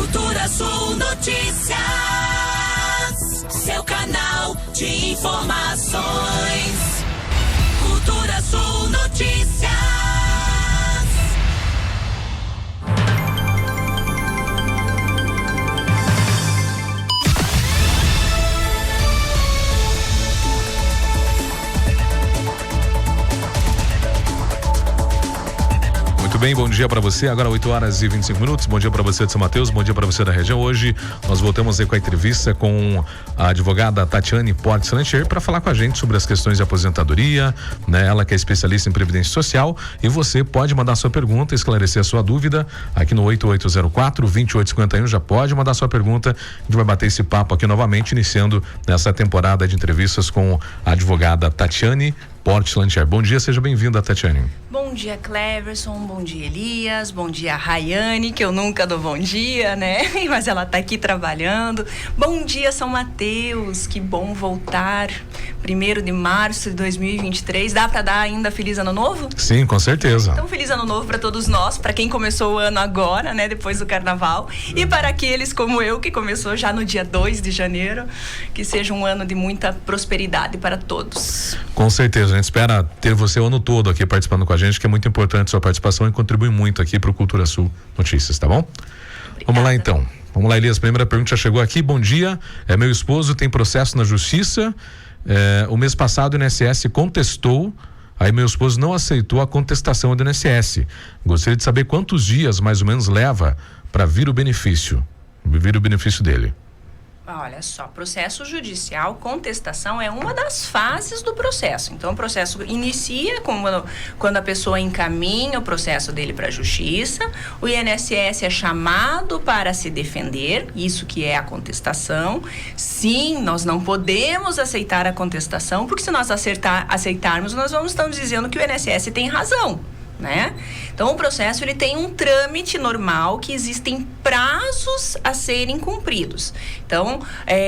Cultura Sul Notícias, seu canal de informações. Cultura Sul Notícias. Muito bem, bom dia para você. Agora 8h25. Bom dia para você de São Mateus, bom dia para você da região. Hoje nós voltamos aí com a entrevista com a advogada Tatiane Portes Lancher para falar com a gente sobre as questões de aposentadoria, né? Ela que é especialista em previdência social, e você pode mandar sua pergunta, esclarecer a sua dúvida aqui no 8804-2851. Já pode mandar sua pergunta. A gente vai bater esse papo aqui novamente, iniciando nessa temporada de entrevistas com a advogada Tatiane Portes Lancher. Bom dia, seja bem-vinda, Tatiane. Bom dia, Cleverson, bom dia, Elias, bom dia, Rayane, que eu nunca dou bom dia, né? Mas ela tá aqui trabalhando. Bom dia, São Mateus, que bom voltar. 1º de março de 2023. Dá para dar ainda Feliz Ano Novo? Sim, com certeza. Então, Feliz Ano Novo para todos nós, para quem começou o ano agora, né? Depois do Carnaval. E para aqueles como eu, que começou já no dia 2 de janeiro, que seja um ano de muita prosperidade para todos. Com certeza, a gente espera ter você o ano todo aqui participando com a gente, que é muito importante sua participação e contribui muito aqui para o Cultura Sul Notícias, tá bom? Obrigada. Vamos lá então. Vamos lá, Elias, a primeira pergunta já chegou aqui. Bom dia, meu esposo tem processo na justiça. O mês passado o INSS contestou, aí meu esposo não aceitou a contestação do INSS. Gostaria de saber quantos dias mais ou menos leva para vir o benefício dele. Olha só, processo judicial, contestação é uma das fases do processo. Então, o processo inicia quando a pessoa encaminha o processo dele para a justiça, o INSS é chamado para se defender, isso que é a contestação. Sim, nós não podemos aceitar a contestação, porque se nós aceitarmos, nós vamos estar dizendo que o INSS tem razão, né? Então, o processo ele tem um trâmite normal, que existem prazos a serem cumpridos. Então,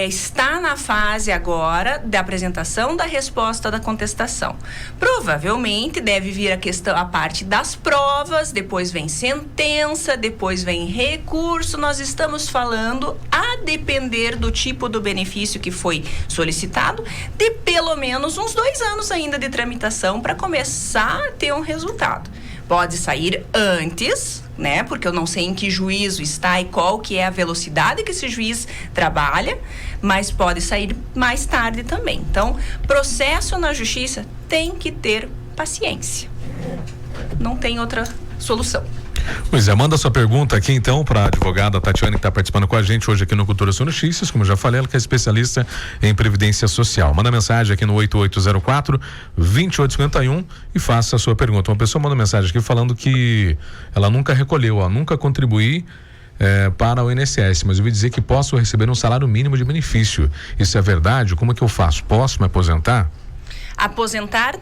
está na fase agora da apresentação da resposta da contestação. Provavelmente deve vir a parte das provas, depois vem sentença, depois vem recurso. Nós estamos falando, a depender do tipo do benefício que foi solicitado, de pelo menos uns 2 anos ainda de tramitação para começar a ter um resultado. Pode sair antes, né? Porque eu não sei em que juízo está e qual que é a velocidade que esse juiz trabalha, mas pode sair mais tarde também. Então, processo na justiça tem que ter paciência. Não tem outra solução. Pois é, manda sua pergunta aqui então para a advogada Tatiane, que está participando com a gente hoje aqui no Cultura Sul Notícias. Como eu já falei, ela que é especialista em previdência social. Manda mensagem aqui no 8804-2851 e faça a sua pergunta. Uma pessoa manda mensagem aqui falando que ela nunca recolheu, nunca contribuí para o INSS, mas eu ouvi dizer que posso receber um salário mínimo de benefício. Isso é verdade? Como é que eu faço? Posso me aposentar? Aposentar,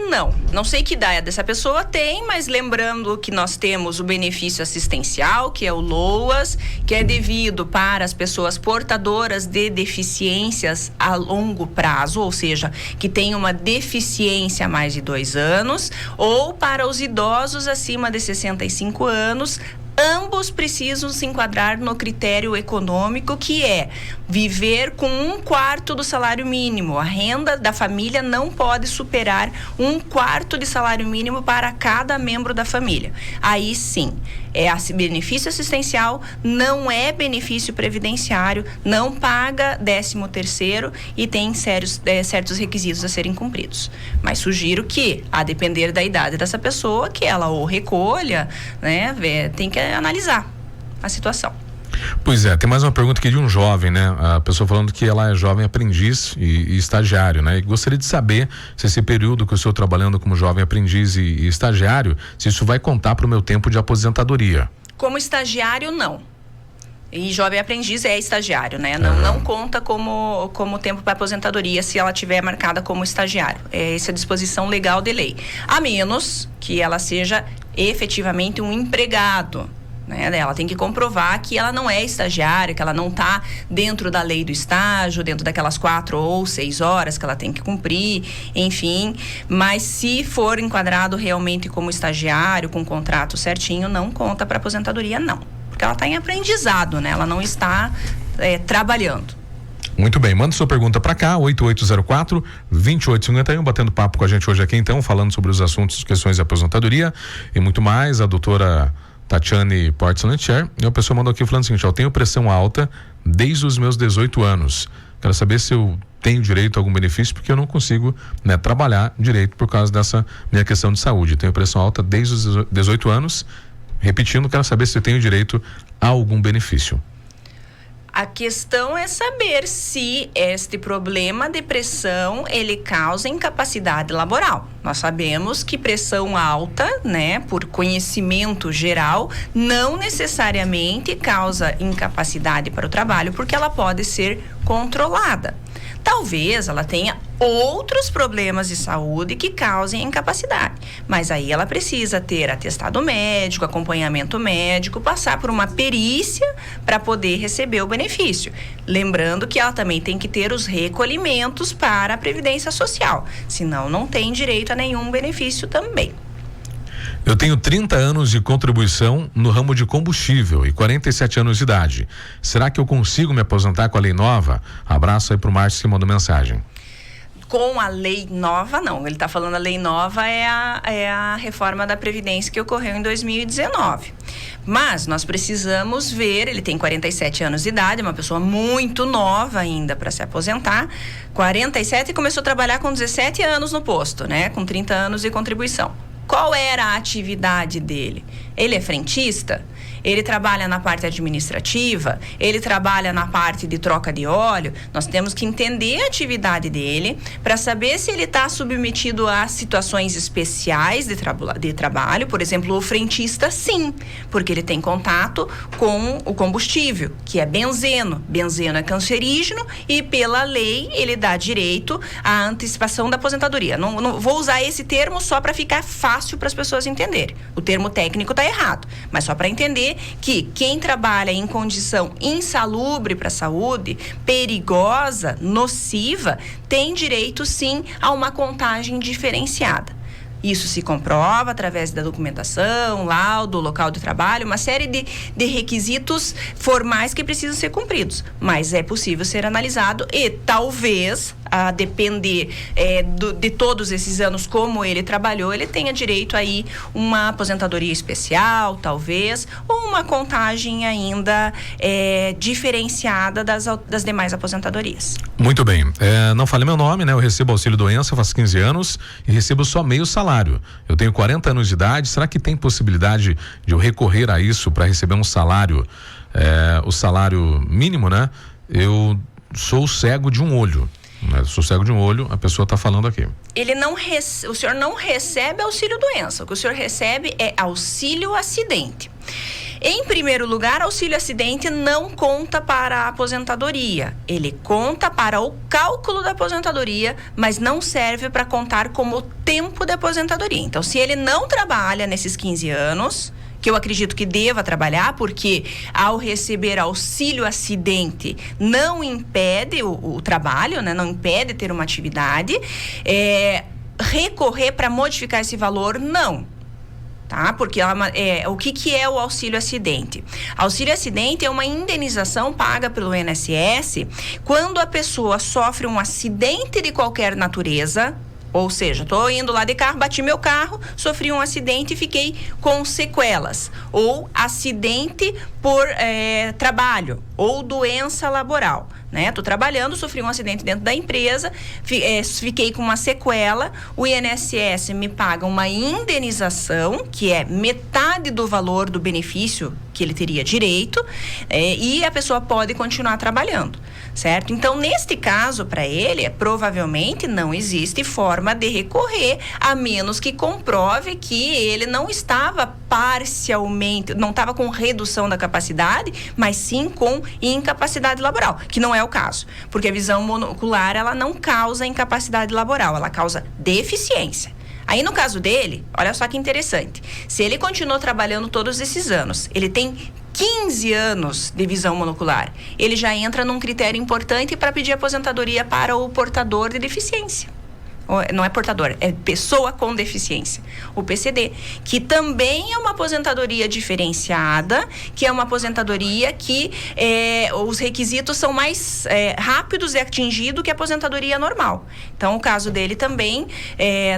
não sei que idade dessa pessoa tem, mas lembrando que nós temos o benefício assistencial, que é o LOAS, que é devido para as pessoas portadoras de deficiências a longo prazo, ou seja, que tem uma deficiência há mais de 2 anos, ou para os idosos acima de 65 anos. Ambos precisam se enquadrar no critério econômico, que é viver com 1/4 do salário mínimo. A renda da família não pode superar 1/4 de salário mínimo para cada membro da família. Aí sim, é benefício assistencial, não é benefício previdenciário, não paga 13º e tem certos requisitos a serem cumpridos. Mas sugiro que, a depender da idade dessa pessoa, que ela ou recolha, né, tem que analisar a situação. Pois é, tem mais uma pergunta aqui de um jovem, né? A pessoa falando que ela é jovem aprendiz e estagiário, né? E gostaria de saber se esse período que eu estou trabalhando como jovem aprendiz e estagiário, se isso vai contar para o meu tempo de aposentadoria. Como estagiário, não. E jovem aprendiz é estagiário, né? Não conta como tempo para aposentadoria se ela tiver marcada como estagiário. Essa é a disposição legal de lei. A menos que ela seja efetivamente um empregado, né? Ela tem que comprovar que ela não é estagiária, que ela não está dentro da lei do estágio, dentro daquelas 4 ou 6 horas que ela tem que cumprir, enfim. Mas se for enquadrado realmente como estagiário, com contrato certinho, não conta para aposentadoria, não. porque ela está em aprendizado, né? Ela não está trabalhando. Muito bem, manda sua pergunta para cá, 8804-2851, batendo papo com a gente hoje aqui então, falando sobre os assuntos, questões de aposentadoria e muito mais. A doutora Tatiane Portz-Lantier, e a pessoa mandou aqui falando o seguinte: eu tenho pressão alta desde os meus 18 anos. Quero saber se eu tenho direito a algum benefício, porque eu não consigo, né, trabalhar direito por causa dessa minha questão de saúde. Tenho pressão alta desde os 18 anos. Repetindo, quero saber se eu tenho direito a algum benefício. A questão é saber se este problema de pressão, ele causa incapacidade laboral. Nós sabemos que pressão alta, né, por conhecimento geral, não necessariamente causa incapacidade para o trabalho, porque ela pode ser controlada. Talvez ela tenha outros problemas de saúde que causem incapacidade, mas aí ela precisa ter atestado médico, acompanhamento médico, passar por uma perícia para poder receber o benefício. Lembrando que ela também tem que ter os recolhimentos para a Previdência Social, senão não tem direito a nenhum benefício também. Eu tenho 30 anos de contribuição no ramo de combustível e 47 anos de idade. Será que eu consigo me aposentar com a lei nova? Abraço aí pro Márcio que mandou mensagem. Com a lei nova, não. Ele está falando a lei nova é a reforma da Previdência que ocorreu em 2019. Mas nós precisamos ver, ele tem 47 anos de idade, é uma pessoa muito nova ainda para se aposentar. 47 e começou a trabalhar com 17 anos no posto, né? Com 30 anos de contribuição. Qual era a atividade dele? Ele é frentista? Ele trabalha na parte administrativa? Ele trabalha na parte de troca de óleo? Nós temos que entender a atividade dele para saber se ele está submetido a situações especiais de trabalho. Por exemplo, o frentista, sim, porque ele tem contato com o combustível, que é benzeno. Benzeno é cancerígeno e, pela lei, ele dá direito à antecipação da aposentadoria. Não vou usar esse termo só para ficar fácil para as pessoas entenderem. O termo técnico está errado, mas só para entender que quem trabalha em condição insalubre para a saúde, perigosa, nociva, tem direito sim a uma contagem diferenciada. Isso se comprova através da documentação, laudo, local de trabalho, uma série de requisitos formais que precisam ser cumpridos. Mas é possível ser analisado e talvez, a depender de todos esses anos como ele trabalhou, ele tenha direito aí uma aposentadoria especial, talvez, ou uma contagem ainda diferenciada das demais aposentadorias. Muito bem. Não falei meu nome, né? Eu recebo auxílio doença faz 15 anos e recebo só meio salário. Eu tenho 40 anos de idade. Será que tem possibilidade de eu recorrer a isso para receber um salário, o salário mínimo, né? Eu sou cego de um olho. Sou cego de um olho, a pessoa está falando aqui. O senhor não recebe auxílio doença. O que o senhor recebe é auxílio acidente. Em primeiro lugar, auxílio acidente não conta para a aposentadoria. Ele conta para o cálculo da aposentadoria, mas não serve para contar como tempo de aposentadoria. Então, se ele não trabalha nesses 15 anos, que eu acredito que deva trabalhar, porque ao receber auxílio acidente não impede o trabalho, né? Não impede ter uma atividade, recorrer para modificar esse valor, não. Tá? Porque o que é o auxílio acidente? Auxílio acidente é uma indenização paga pelo INSS quando a pessoa sofre um acidente de qualquer natureza. Ou seja, estou indo lá de carro, bati meu carro, sofri um acidente e fiquei com sequelas. Ou acidente por trabalho, ou doença laboral. Estou trabalhando, sofri um acidente dentro da empresa, fiquei com uma sequela, o INSS me paga uma indenização, que é metade do valor do benefício que ele teria direito, e a pessoa pode continuar trabalhando, certo? Então, neste caso, para ele, provavelmente não existe forma de recorrer, a menos que comprove que ele não estava parcialmente, não estava com redução da capacidade, mas sim com incapacidade laboral, que não é o caso, porque a visão monocular, ela não causa incapacidade laboral, ela causa deficiência. Aí, no caso dele, olha só que interessante, se ele continuou trabalhando todos esses anos, ele tem 15 anos de visão monocular, ele já entra num critério importante para pedir aposentadoria para o portador de deficiência. não é portador, é pessoa com deficiência, o PCD, que também é uma aposentadoria diferenciada, que é uma aposentadoria que os requisitos são mais rápidos de atingido que a aposentadoria normal. Então, o caso dele também,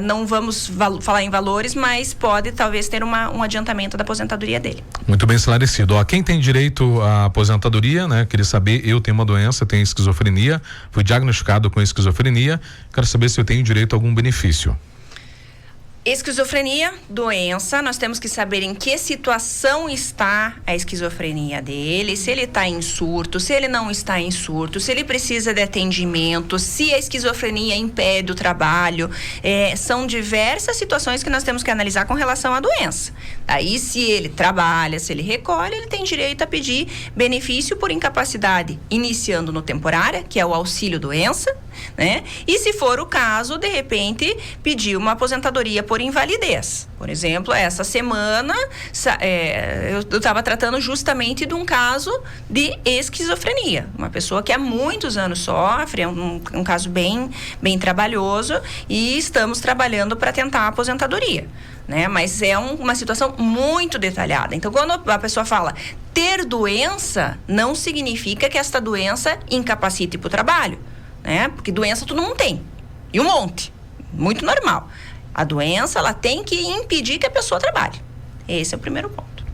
não vamos falar em valores, mas pode talvez ter um adiantamento da aposentadoria dele. Muito bem esclarecido. Quem tem direito à aposentadoria, né? Queria saber, eu tenho uma doença, tenho esquizofrenia, fui diagnosticado com esquizofrenia, quero saber se eu tenho direito a algum benefício. Esquizofrenia, doença, nós temos que saber em que situação está a esquizofrenia dele, se ele está em surto, se ele não está em surto, se ele precisa de atendimento, se a esquizofrenia impede o trabalho. São diversas situações que nós temos que analisar com relação à doença. Aí, se ele trabalha, se ele recolhe, ele tem direito a pedir benefício por incapacidade, iniciando no temporária, que é o auxílio doença, né? E se for o caso, de repente, pedir uma aposentadoria por invalidez. Por exemplo, essa semana eu estava tratando justamente de um caso de esquizofrenia. Uma pessoa que há muitos anos sofre, é um caso bem trabalhoso, e estamos trabalhando para tentar a aposentadoria, né? Mas é uma situação muito detalhada. Então, quando a pessoa fala ter doença, não significa que esta doença incapacite para o trabalho, né? Porque doença todo mundo tem, e um monte, muito normal. A doença, ela tem que impedir que a pessoa trabalhe. Esse é o primeiro ponto.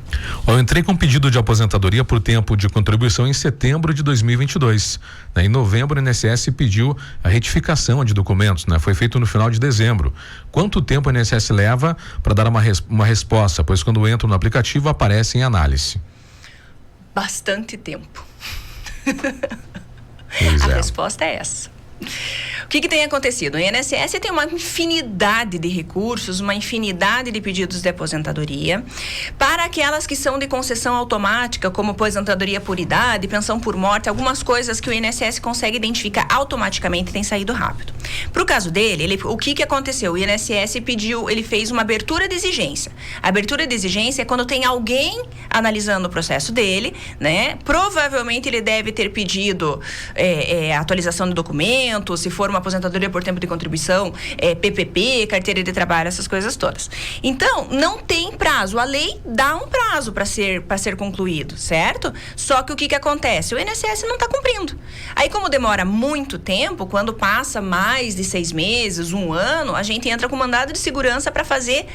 Eu entrei com pedido de aposentadoria por tempo de contribuição em setembro de 2022. Em novembro, o INSS pediu a retificação de documentos, né? Foi feito no final de dezembro. Quanto tempo o INSS leva para dar uma resposta? Pois quando entro no aplicativo, aparece em análise. Bastante tempo. A resposta é essa. O que tem acontecido? O INSS tem uma infinidade de recursos, uma infinidade de pedidos de aposentadoria. Para aquelas que são de concessão automática, como aposentadoria por idade, pensão por morte, algumas coisas que o INSS consegue identificar automaticamente, tem saído rápido. Para o caso dele, o que aconteceu? O INSS ele fez uma abertura de exigência. A abertura de exigência é quando tem alguém analisando o processo dele, né? Provavelmente ele deve ter pedido atualização de documentos, se for uma aposentadoria por tempo de contribuição, PPP, carteira de trabalho, essas coisas todas. Então, não tem prazo. A lei dá um prazo para ser concluído, certo? Só que o que acontece? O INSS não está cumprindo. Aí, como demora muito tempo, quando passa mais de 6 meses, 1 ano, a gente entra com mandado de segurança para fazer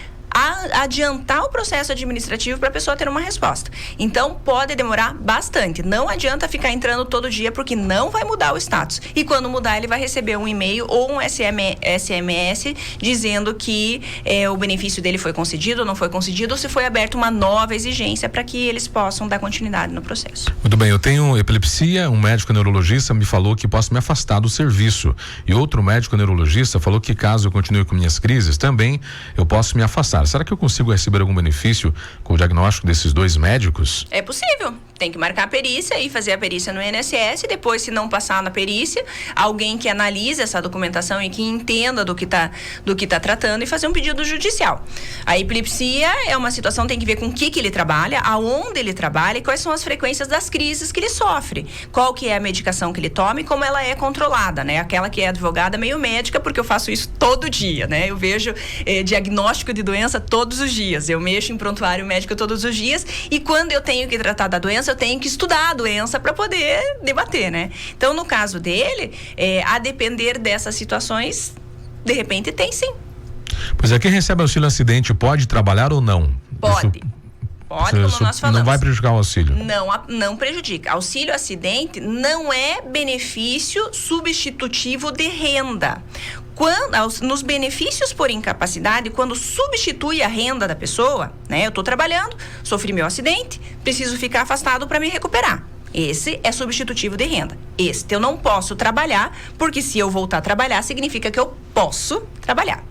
adiantar o processo administrativo para a pessoa ter uma resposta. Então, pode demorar bastante. Não adianta ficar entrando todo dia, porque não vai mudar o status. E quando mudar, ele vai receber um e-mail ou um SMS dizendo que o benefício dele foi concedido ou não foi concedido, ou se foi aberta uma nova exigência para que eles possam dar continuidade no processo. Muito bem, eu tenho epilepsia, um médico neurologista me falou que posso me afastar do serviço. E outro médico neurologista falou que caso eu continue com minhas crises, também eu posso me afastar. Será que eu consigo receber algum benefício com o diagnóstico desses 2 médicos? É possível. Tem que marcar a perícia e fazer a perícia no INSS. Depois, se não passar na perícia, alguém que analise essa documentação e que entenda do que tá tratando, e fazer um pedido judicial. A epilepsia é uma situação, tem que ver com o que ele trabalha, aonde ele trabalha e quais são as frequências das crises que ele sofre. Qual que é a medicação que ele toma e como ela é controlada, né? Aquela que é advogada meio médica, porque eu faço isso todo dia, né? Eu vejo diagnóstico de doença todos os dias. Eu mexo em prontuário médico todos os dias, e quando eu tenho que tratar da doença, eu tenho que estudar a doença para poder debater, né? Então, no caso dele, a depender dessas situações, de repente tem sim. Pois é, quem recebe auxílio acidente pode trabalhar ou não? Pode. Pode, como nós falamos. Não vai prejudicar o auxílio? Não prejudica. Auxílio acidente não é benefício substitutivo de renda. Nos benefícios por incapacidade, quando substitui a renda da pessoa, né? Eu estou trabalhando, sofri meu acidente, preciso ficar afastado para me recuperar. Esse é substitutivo de renda. Eu não posso trabalhar, porque se eu voltar a trabalhar, significa que eu posso trabalhar.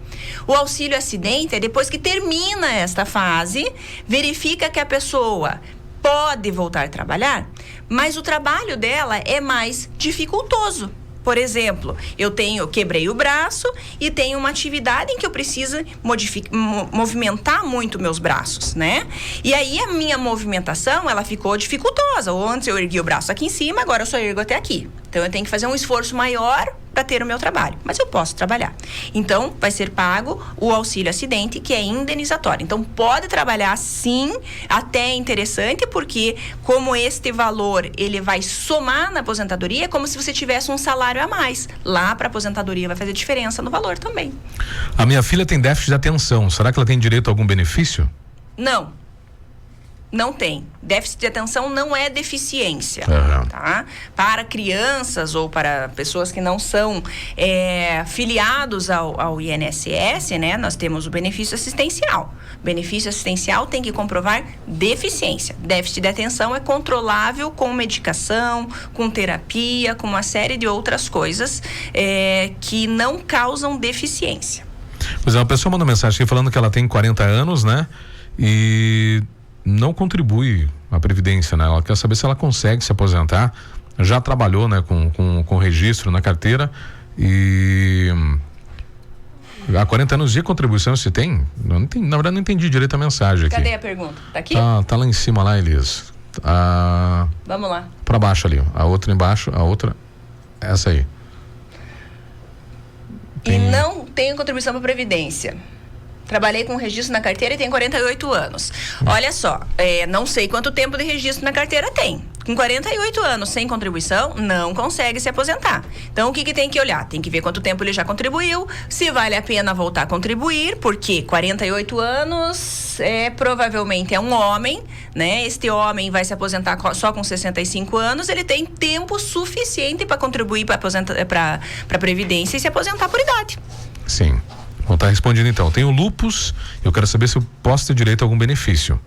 O auxílio acidente é depois que termina esta fase, verifica que a pessoa pode voltar a trabalhar, mas o trabalho dela é mais dificultoso. Por exemplo, quebrei o braço e tenho uma atividade em que eu preciso movimentar muito meus braços, né? E aí a minha movimentação, ela ficou dificultosa. Ou antes eu ergui o braço aqui em cima, agora eu só ergo até aqui. Então, eu tenho que fazer um esforço maior para ter o meu trabalho, mas eu posso trabalhar. Então, vai ser pago o auxílio acidente, que é indenizatório. Então, pode trabalhar sim, até é interessante, porque como este valor, ele vai somar na aposentadoria, é como se você tivesse um salário a mais. Lá para aposentadoria vai fazer diferença no valor também. A minha filha tem déficit de atenção, será que ela tem direito a algum benefício? Não tem. Déficit de atenção não é deficiência, tá? Para crianças ou para pessoas que não são filiados ao INSS, né? Nós temos o benefício assistencial. Benefício assistencial tem que comprovar deficiência. Déficit de atenção é controlável com medicação, com terapia, com uma série de outras coisas que não causam deficiência. Pois é, uma pessoa mandou mensagem aqui falando que ela tem 40 anos, né? E não contribui à Previdência, né? Ela quer saber se ela consegue se aposentar. Já trabalhou, né, com registro na carteira e há 40 anos de contribuição se tem? Não entendi, na verdade não entendi direito a mensagem aqui. Cadê a pergunta? Tá aqui? Tá lá em cima lá, Elias. Vamos lá. Pra baixo ali, a outra embaixo, a outra, essa aí. E não tenho contribuição para Previdência. Trabalhei com registro na carteira e tenho 48 anos. Olha só, não sei quanto tempo de registro na carteira tem. Com 48 anos sem contribuição, não consegue se aposentar. Então, o que tem que olhar? Tem que ver quanto tempo ele já contribuiu, se vale a pena voltar a contribuir, porque 48 anos provavelmente é um homem, né? Este homem vai se aposentar só com 65 anos, ele tem tempo suficiente para contribuir para a Previdência e se aposentar por idade. Sim. Bom, tá respondido então. Tenho lupus, eu quero saber se eu posso ter direito a algum benefício.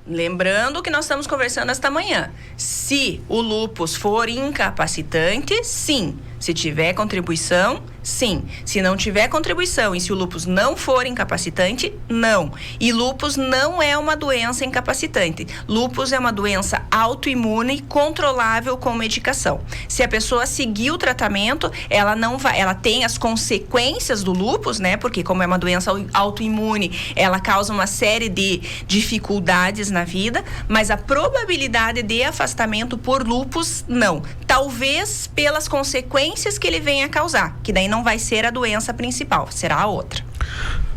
Lembrando que nós estamos conversando esta manhã. Se o lupus for incapacitante, sim. Se tiver contribuição, sim. Se não tiver contribuição e se o lupus não for incapacitante, não. E lupus não é uma doença incapacitante. Lupus é uma doença autoimune controlável com medicação. Se a pessoa seguir o tratamento, ela não vai, ela tem as consequências do lupus, né? Porque como é uma doença autoimune, ela causa uma série de dificuldades na vida, mas a probabilidade de afastamento por lupus, não. Talvez pelas consequências que ele venha a causar, que daí não vai ser a doença principal, será a outra.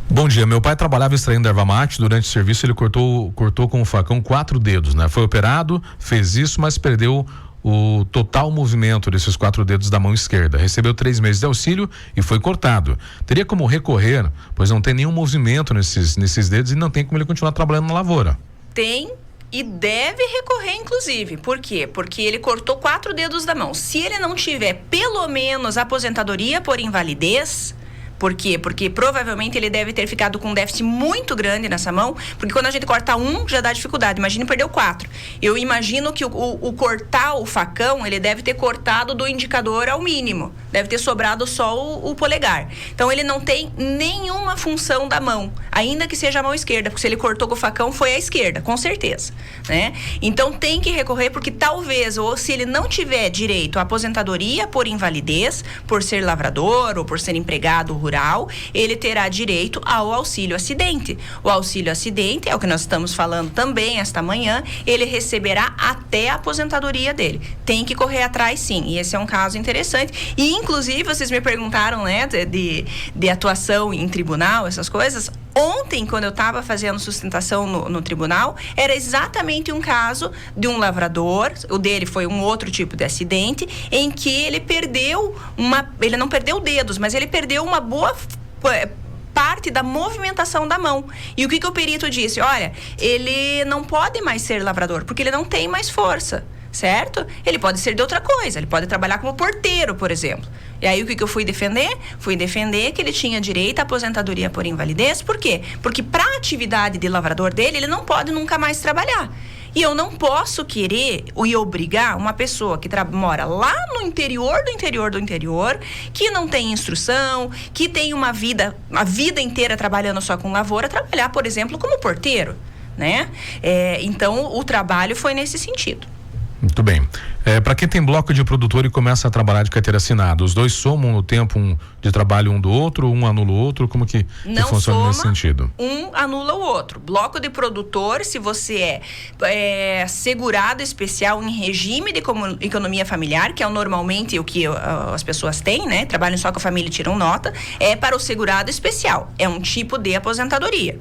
Bom dia, meu pai trabalhava extraindo erva mate, durante o serviço ele cortou com um facão 4 dedos, né? Foi operado, fez isso, mas perdeu o total movimento desses 4 dedos da mão esquerda. Recebeu 3 meses de auxílio e foi cortado. Teria como recorrer, pois não tem nenhum movimento nesses dedos e não tem como ele continuar trabalhando na lavoura. Tem e deve recorrer, inclusive. Por quê? Porque ele cortou 4 dedos da mão. Se ele não tiver pelo menos aposentadoria por invalidez, por quê? Porque provavelmente ele deve ter ficado com um déficit muito grande nessa mão, porque quando a gente corta um, já dá dificuldade. Imagine perder 4. Eu imagino que o cortar o facão, ele deve ter cortado do indicador ao mínimo. Deve ter sobrado só o polegar. Então, ele não tem nenhuma função da mão, ainda que seja a mão esquerda, porque se ele cortou com o facão, foi a esquerda, com certeza, né? Então, tem que recorrer, porque talvez, ou se ele não tiver direito à aposentadoria por invalidez, por ser lavrador ou por ser empregado rural, ele terá direito ao auxílio acidente. O auxílio acidente, é o que nós estamos falando também esta manhã, ele receberá até a aposentadoria dele. Tem que correr atrás, sim, e esse é um caso interessante. E, inclusive, vocês me perguntaram, né, de atuação em tribunal, essas coisas. Ontem, quando eu estava fazendo sustentação no tribunal, era exatamente um caso de um lavrador, o dele foi um outro tipo de acidente, em que ele ele não perdeu dedos, mas ele perdeu uma boa parte da movimentação da mão. E o que o perito disse? Olha, ele não pode mais ser lavrador, porque ele não tem mais força, certo? Ele pode ser de outra coisa, ele pode trabalhar como porteiro, por exemplo. E aí, o que eu fui defender? Fui defender que ele tinha direito à aposentadoria por invalidez. Por quê? Porque para a atividade de lavrador dele, ele não pode nunca mais trabalhar. E eu não posso querer e obrigar uma pessoa que mora lá no interior do interior do interior, que não tem instrução, que tem a vida inteira trabalhando só com lavoura, trabalhar, por exemplo, como porteiro, né? Então, o trabalho foi nesse sentido. Muito bem. Para quem tem bloco de produtor e começa a trabalhar de carteira assinada, os dois somam no tempo de trabalho um do outro, um anula o outro, como que funciona nesse sentido? Um anula o outro. Bloco de produtor, se você é segurado especial em regime de economia familiar, que é normalmente o que as pessoas têm, né? Trabalham só com a família e tiram nota, é para o segurado especial. É um tipo de aposentadoria.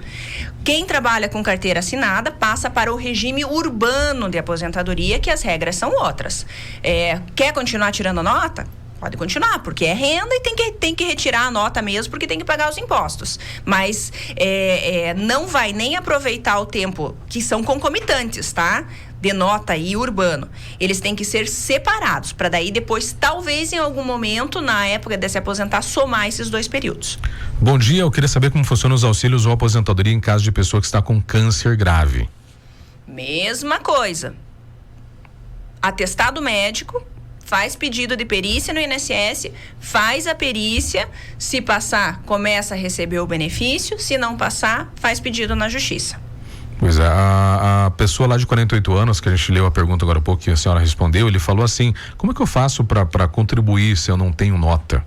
Quem trabalha com carteira assinada passa para o regime urbano de aposentadoria, que as regras são outras. Quer continuar tirando nota? Pode continuar, porque é renda e tem que retirar a nota mesmo, porque tem que pagar os impostos. Mas não vai nem aproveitar o tempo, que são concomitantes, tá? De nota e urbano. Eles têm que ser separados, para daí depois, talvez em algum momento, na época de se aposentar, somar esses dois períodos. Bom dia, eu queria saber como funcionam os auxílios ou aposentadoria em caso de pessoa que está com câncer grave. Mesma coisa. Atestado médico, faz pedido de perícia no INSS, faz a perícia, se passar, começa a receber o benefício, se não passar, faz pedido na justiça. Pois é, a pessoa lá de 48 anos, que a gente leu a pergunta agora há pouco que a senhora respondeu, ele falou assim, como é que eu faço para contribuir se eu não tenho nota?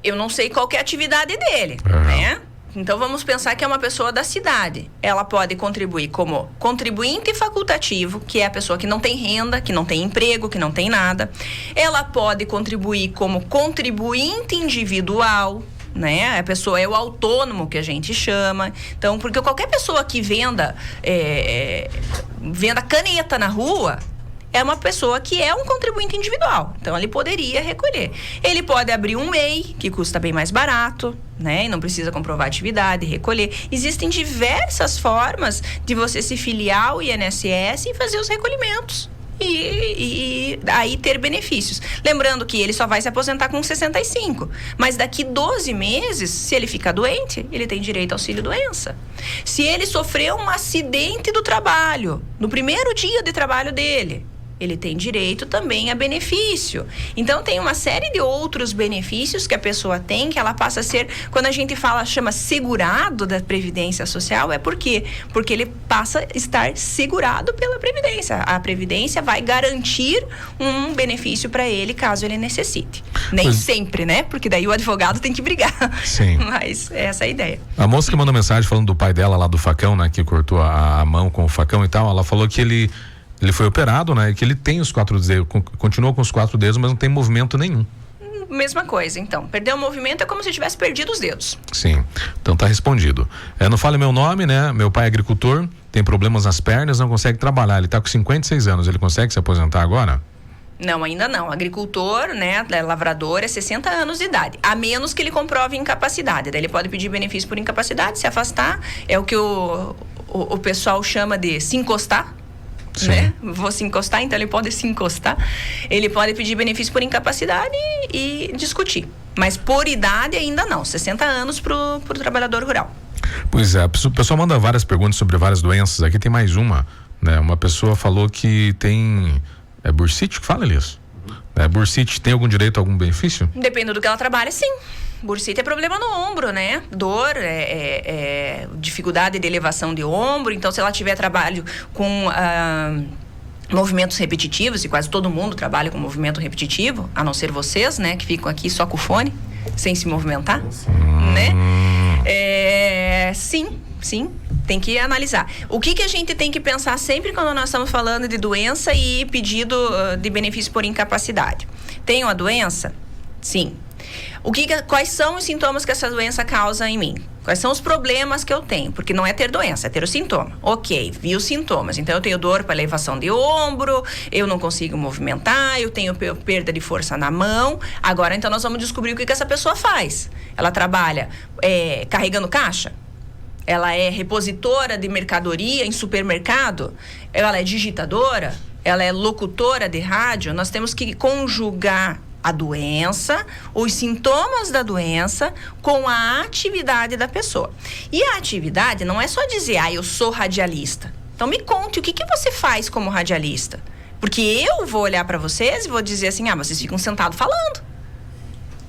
Eu não sei qual que é a atividade dele, né? Então vamos pensar que é uma pessoa da cidade. Ela pode contribuir como contribuinte facultativo, que é a pessoa que não tem renda, que não tem emprego, que não tem nada. Ela pode contribuir como contribuinte individual, né? A pessoa é o autônomo que a gente chama. Então, porque qualquer pessoa que venda caneta na rua é uma pessoa que é um contribuinte individual. Então, ele poderia recolher. Ele pode abrir um MEI, que custa bem mais barato, né? E não precisa comprovar atividade, recolher. Existem diversas formas de você se filiar ao INSS e fazer os recolhimentos. E aí ter benefícios. Lembrando que ele só vai se aposentar com 65. Mas daqui 12 meses, se ele ficar doente, ele tem direito ao auxílio-doença. Se ele sofreu um acidente do trabalho, no primeiro dia de trabalho dele, ele tem direito também a benefício. Então, tem uma série de outros benefícios que a pessoa tem, que ela passa a ser, quando a gente chama segurado da Previdência Social, é por quê? Porque ele passa a estar segurado pela Previdência. A Previdência vai garantir um benefício para ele, caso ele necessite. Nem sempre, né? Porque daí o advogado tem que brigar. Sim. Mas essa é a ideia. A moça que mandou mensagem falando do pai dela lá do facão, né? Que cortou a mão com o facão e tal, ela falou que ele foi operado, né? Que ele tem os 4 dedos, continua com os 4 dedos, mas não tem movimento nenhum. Mesma coisa, então. Perder o movimento é como se tivesse perdido os dedos. Sim, então tá respondido. Não fale meu nome, né? Meu pai é agricultor, tem problemas nas pernas, não consegue trabalhar. Ele tá com 56 anos, ele consegue se aposentar agora? Não, ainda não. Agricultor, né, lavrador, é 60 anos de idade. A menos que ele comprove incapacidade. Daí ele pode pedir benefício por incapacidade, se afastar. É o que o pessoal chama de se encostar. Né? Vou se encostar, então ele pode se encostar. Ele pode pedir benefício por incapacidade e discutir. Mas por idade ainda não. 60 anos pro trabalhador rural. Pois é, o pessoal manda várias perguntas sobre várias doenças. Aqui tem mais uma, né? Uma pessoa falou que tem bursite, que fala, Elias? Bursite tem algum direito a algum benefício? Depende do que ela trabalha, sim. Bursite é problema no ombro, né? Dor, dificuldade de elevação de ombro. Então, se ela tiver trabalho com movimentos repetitivos, e quase todo mundo trabalha com movimento repetitivo, a não ser vocês, né? Que ficam aqui só com o fone, sem se movimentar, né? Sim, tem que analisar. O que a gente tem que pensar sempre quando nós estamos falando de doença e pedido de benefício por incapacidade? Tenho a doença? Sim. Quais são os sintomas que essa doença causa em mim? Quais são os problemas que eu tenho? Porque não é ter doença, é ter o sintoma. Ok, vi os sintomas. Então, eu tenho dor para elevação de ombro, eu não consigo movimentar, eu tenho perda de força na mão. Agora, então, nós vamos descobrir o que essa pessoa faz. Ela trabalha carregando caixa? Ela é repositora de mercadoria em supermercado? Ela é digitadora? Ela é locutora de rádio? Nós temos que conjugar a doença, os sintomas da doença com a atividade da pessoa. E a atividade não é só dizer, eu sou radialista. Então me conte, o que você faz como radialista? Porque eu vou olhar para vocês e vou dizer assim, vocês ficam sentados falando,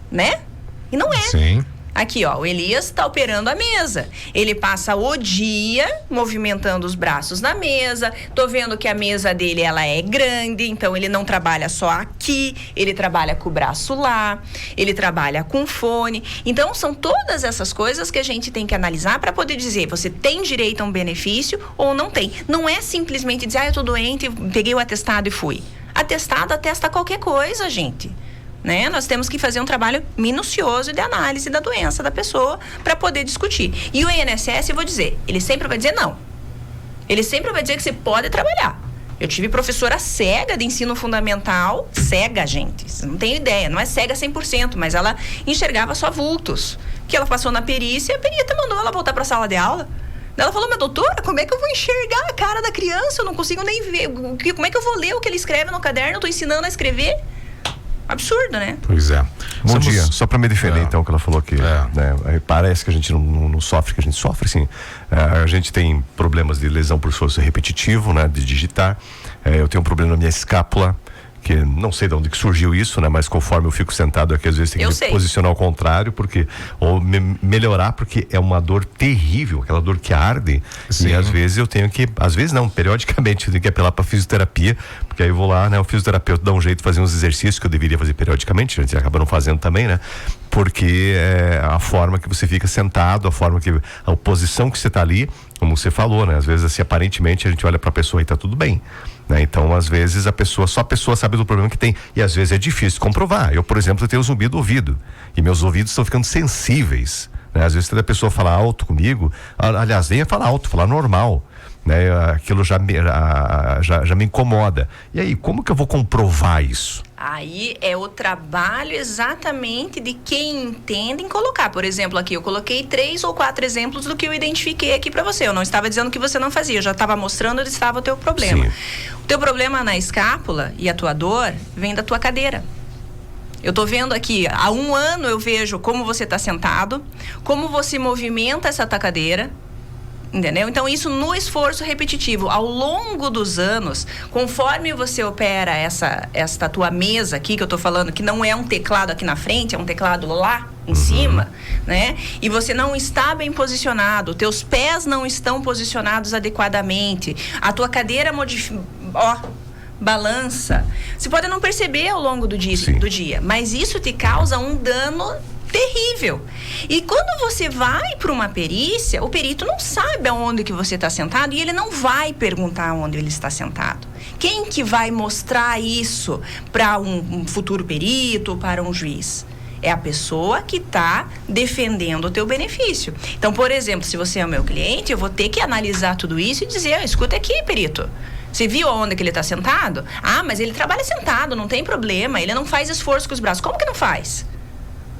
né? E não é. Sim. Aqui, ó, o Elias tá operando a mesa. Ele passa o dia movimentando os braços na mesa. Tô vendo que a mesa dele, ela é grande, então ele não trabalha só aqui, ele trabalha com o braço lá, ele trabalha com fone. Então, são todas essas coisas que a gente tem que analisar para poder dizer, você tem direito a um benefício ou não tem. Não é simplesmente dizer, eu tô doente, peguei o atestado e fui. Atestado atesta qualquer coisa, gente. Né? Nós temos que fazer um trabalho minucioso de análise da doença da pessoa para poder discutir. E o INSS, eu vou dizer, ele sempre vai dizer não. Ele sempre vai dizer que você pode trabalhar. Eu tive professora cega de ensino fundamental, cega, gente, vocês não têm ideia, não é cega 100%, mas ela enxergava só vultos. Que ela passou na perícia, a perita mandou ela voltar para a sala de aula. Ela falou, mas doutora, como é que eu vou enxergar a cara da criança? Eu não consigo nem ver, como é que eu vou ler o que ele escreve no caderno? Eu tô ensinando a escrever. Absurdo, né? Pois é. Bom dia, só para me defender então, que ela falou que né, parece que a gente não sofre, que a gente sofre sim. A gente tem problemas de lesão por esforço repetitivo, né, de digitar. Eu tenho um problema na minha escápula, que não sei de onde que surgiu isso, né? Mas conforme eu fico sentado aqui, às vezes tem que me posicionar ao contrário, ou melhorar, porque é uma dor terrível, aquela dor que arde. Sim. E às vezes eu tenho que, periodicamente eu tenho que apelar para fisioterapia, porque aí eu vou lá, né? O fisioterapeuta dá um jeito de fazer uns exercícios que eu deveria fazer periodicamente, a gente acaba não fazendo também, né? Porque a forma que você fica sentado, a posição que você tá ali, como você falou, né? Às vezes assim, aparentemente a gente olha para a pessoa e tá tudo bem, né? Então, às vezes só a pessoa sabe do problema que tem, e às vezes é difícil comprovar. Eu, por exemplo, tenho zumbido do ouvido, e meus ouvidos estão ficando sensíveis, né? Às vezes, quando a pessoa fala alto comigo, aliás, nem é falar alto, falar normal, né? Aquilo já me incomoda. E aí, como que eu vou comprovar isso? Aí é o trabalho exatamente de quem entende em colocar. Por exemplo, aqui eu coloquei 3 ou 4 exemplos do que eu identifiquei aqui para você. Eu não estava dizendo que você não fazia, eu já estava mostrando onde estava o teu problema. Sim. O teu problema na escápula e a tua dor vem da tua cadeira. Eu tô vendo aqui, há 1 ano eu vejo como você está sentado, como você movimenta essa tua cadeira. Entendeu? Então, isso no esforço repetitivo, ao longo dos anos, conforme você opera esta tua mesa aqui, que eu tô falando, que não é um teclado aqui na frente, é um teclado lá em cima, né? E você não está bem posicionado, teus pés não estão posicionados adequadamente, a tua cadeira balança. Você pode não perceber ao longo do dia, mas isso te causa um dano terrível. E quando você vai para uma perícia, o perito não sabe aonde que você está sentado e ele não vai perguntar onde ele está sentado. Quem que vai mostrar isso para um futuro perito, para um juiz? É a pessoa que está defendendo o teu benefício. Então, por exemplo, se você é o meu cliente, eu vou ter que analisar tudo isso e dizer, escuta aqui, perito, você viu aonde que ele está sentado? Ah, mas ele trabalha sentado, não tem problema, ele não faz esforço com os braços. Como que não faz?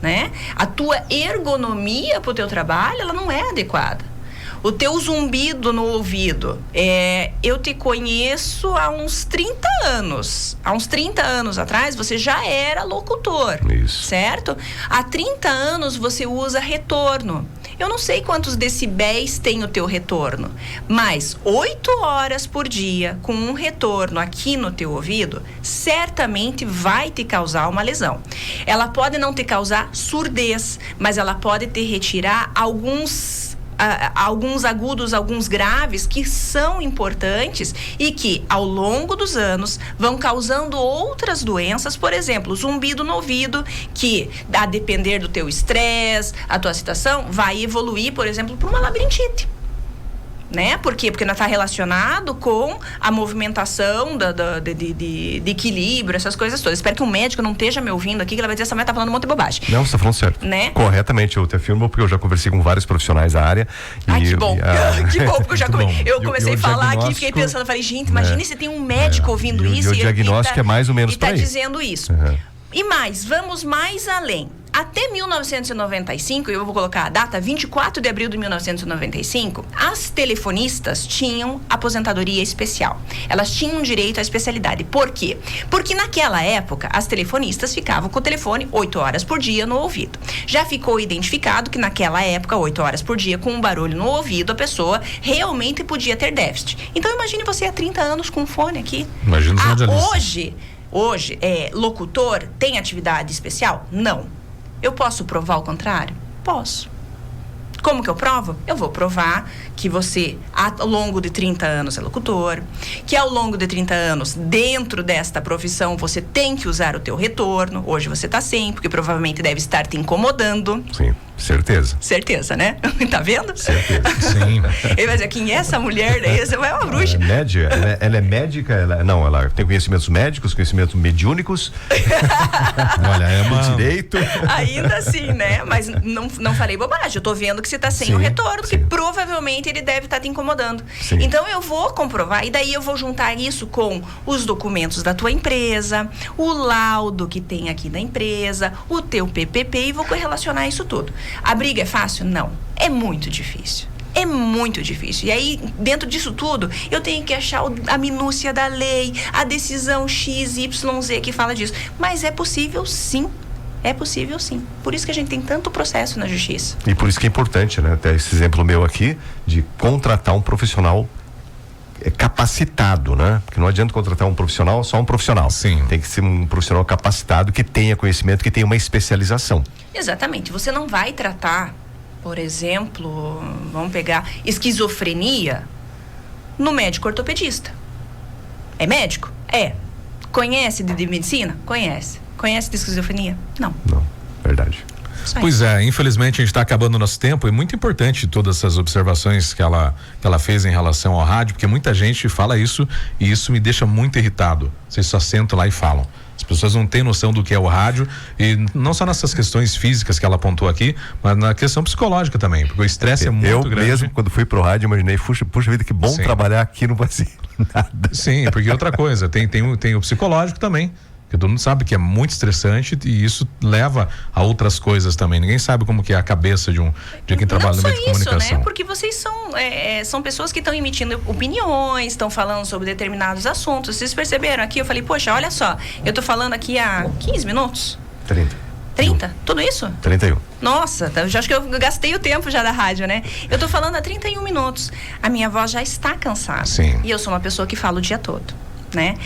Né? A tua ergonomia para o teu trabalho, ela não é adequada. O teu zumbido no ouvido, eu te conheço há uns 30 anos. Há uns 30 anos atrás, você já era locutor. Isso. Certo? Há 30 anos você usa retorno. Eu não sei quantos decibéis tem o teu retorno, mas 8 horas por dia com um retorno aqui no teu ouvido, certamente vai te causar uma lesão. Ela pode não te causar surdez, mas ela pode te retirar alguns agudos, alguns graves que são importantes e que ao longo dos anos vão causando outras doenças, por exemplo, zumbido no ouvido, que a depender do teu estresse, a tua situação, vai evoluir, por exemplo, para uma labirintite. Né? Por quê? Porque não está relacionado com a movimentação de equilíbrio, essas coisas todas. Espero que um médico não esteja me ouvindo aqui, que ela vai dizer, essa mulher está falando um monte de bobagem. Não, você está falando certo. Né? Corretamente, eu te afirmo, porque eu já conversei com vários profissionais da área. Que bom. Que bom, porque eu comecei a falar aqui, fiquei pensando, falei, gente, imagine se tem um médico ouvindo isso. O diagnóstico é mais ou menos para isso. E está dizendo isso. E mais, vamos mais além. Até 1995, eu vou colocar a data, 24 de abril de 1995, as telefonistas tinham aposentadoria especial. Elas tinham direito à especialidade. Por quê? Porque naquela época, as telefonistas ficavam com o telefone 8 horas por dia no ouvido. Já ficou identificado que naquela época, 8 horas por dia, com um barulho no ouvido, a pessoa realmente podia ter déficit. Então, imagine você há 30 anos com um fone aqui. Imagina Hoje, locutor tem atividade especial? Não. Eu posso provar o contrário? Posso. Como que eu provo? Eu vou provar que você, ao longo de 30 anos, é locutor, que ao longo de 30 anos, dentro desta profissão, você tem que usar o teu retorno. Hoje você está sem, porque provavelmente deve estar te incomodando. Sim, certeza. Certeza, né? Tá vendo? Certeza. Sim. Ele vai dizer, quem é essa mulher daí? Você é uma bruxa. Ela é médica, ela tem conhecimentos médicos, conhecimentos mediúnicos. Olha, é uma... direito. Ainda assim, né? Mas não falei bobagem. Eu tô vendo que você tá sem o retorno, que provavelmente ele deve estar te incomodando. Sim. Então eu vou comprovar, e daí eu vou juntar isso com os documentos da tua empresa, o laudo que tem aqui da empresa, o teu PPP, e vou correlacionar isso tudo. A briga é fácil? Não. É muito difícil. É muito difícil. E aí, dentro disso tudo, eu tenho que achar a minúcia da lei, a decisão XYZ que fala disso. Mas é possível, sim. É possível, sim. Por isso que a gente tem tanto processo na justiça. E por isso que é importante, né? Até esse exemplo meu aqui, de contratar um profissional capacitado, né? Porque não adianta contratar um profissional, só um profissional. Sim. Tem que ser um profissional capacitado, que tenha conhecimento, que tenha uma especialização. Exatamente. Você não vai tratar, por exemplo, vamos pegar esquizofrenia no médico ortopedista. É médico? É. Conhece de medicina? Conhece. Conhece de esquizofrenia? Não. Não, verdade. Pois é, infelizmente a gente está acabando o nosso tempo, e muito importante todas essas observações que ela fez em relação ao rádio, porque muita gente fala isso e isso me deixa muito irritado. Vocês só sentam lá e falam. As pessoas não têm noção do que é o rádio, e não só nessas questões físicas que ela apontou aqui, mas na questão psicológica também, porque o estresse é muito grande. Eu mesmo, quando fui pro rádio, imaginei, puxa vida, que bom trabalhar aqui no Brasil. Nada. Sim, porque outra coisa, tem o psicológico também. Porque todo mundo sabe que é muito estressante, e isso leva a outras coisas também. Ninguém sabe como que é a cabeça de quem trabalha no meio de comunicação. Não só isso, né? Porque vocês são pessoas que estão emitindo opiniões, estão falando sobre determinados assuntos. Vocês perceberam aqui? Eu falei, poxa, olha só, eu tô falando aqui há 15 minutos. 30? Tudo isso? 31. Nossa, já acho que eu gastei o tempo já da rádio, né? Eu tô falando há 31 minutos. A minha voz já está cansada. Sim. E eu sou uma pessoa que fala o dia todo, né?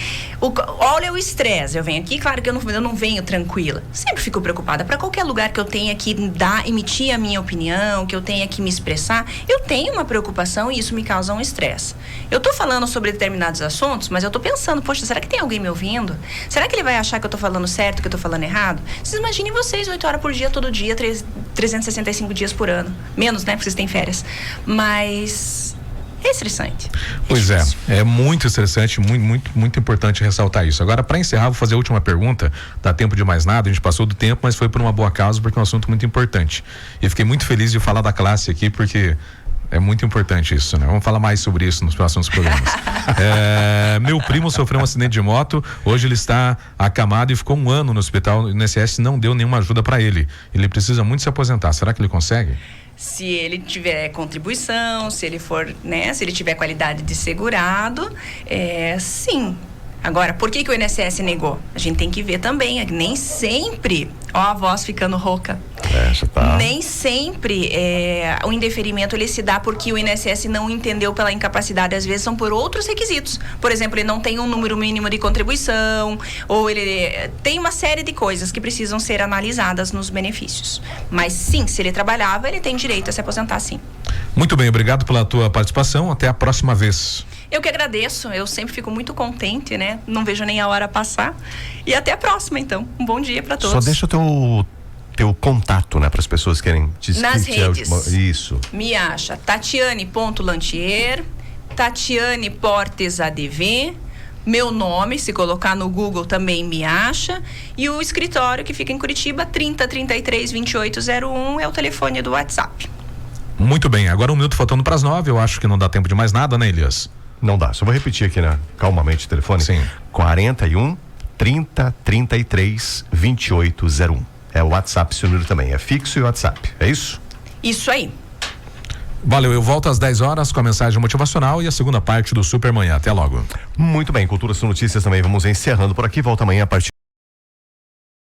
Olha o estresse. Eu venho aqui, claro que eu não venho tranquila. Sempre fico preocupada. Para qualquer lugar que eu tenha que emitir a minha opinião, que eu tenha que me expressar, eu tenho uma preocupação, e isso me causa um estresse. Eu tô falando sobre determinados assuntos, mas eu tô pensando, poxa, será que tem alguém me ouvindo? Será que ele vai achar que eu tô falando certo, que eu tô falando errado? Vocês imaginem vocês, 8 horas por dia, todo dia, 365 dias por ano. Menos, né? Porque vocês têm férias. Mas é estressante. Pois é muito estressante, muito importante ressaltar isso. Agora, para encerrar, vou fazer a última pergunta. Dá tempo de mais nada, a gente passou do tempo, mas foi por uma boa causa, porque é um assunto muito importante. E fiquei muito feliz de falar da classe aqui, porque é muito importante isso, né? Vamos falar mais sobre isso nos próximos programas. Meu primo sofreu um acidente de moto, hoje ele está acamado e ficou 1 ano no hospital. O INSS não deu nenhuma ajuda para ele. Ele precisa muito se aposentar. Será que ele consegue? Se ele tiver contribuição, se ele for, né, se ele tiver qualidade de segurado, sim. Agora, por que o INSS negou? A gente tem que ver também, nem sempre, a voz ficando rouca. Nem sempre o indeferimento ele se dá porque o INSS não entendeu pela incapacidade, às vezes são por outros requisitos. Por exemplo, ele não tem um número mínimo de contribuição, ou ele tem uma série de coisas que precisam ser analisadas nos benefícios. Mas sim, se ele trabalhava, ele tem direito a se aposentar, sim. Muito bem, obrigado pela tua participação, até a próxima vez. Eu que agradeço, eu sempre fico muito contente, né? Não vejo nem a hora passar. E até a próxima, então. Um bom dia para todos. Só deixa o teu contato, né? Para as pessoas que querem te nas redes. Isso. Me acha Tatiane.Lantier, Tatiane Portes ADV, meu nome, se colocar no Google também me acha, e o escritório que fica em Curitiba, 3033-2801, é o telefone do WhatsApp. Muito bem, agora 1 minuto faltando para as 9, eu acho que não dá tempo de mais nada, né, Elias? Não dá, só vou repetir aqui, né? Calmamente o telefone. Sim. 41 30 33 2801. É o WhatsApp, seu número também. É fixo e WhatsApp. É isso? Isso aí. Valeu, eu volto às 10 horas com a mensagem motivacional e a segunda parte do Supermanhã. Até logo. Muito bem, Cultura São Notícias também. Vamos encerrando por aqui. Volta amanhã a partir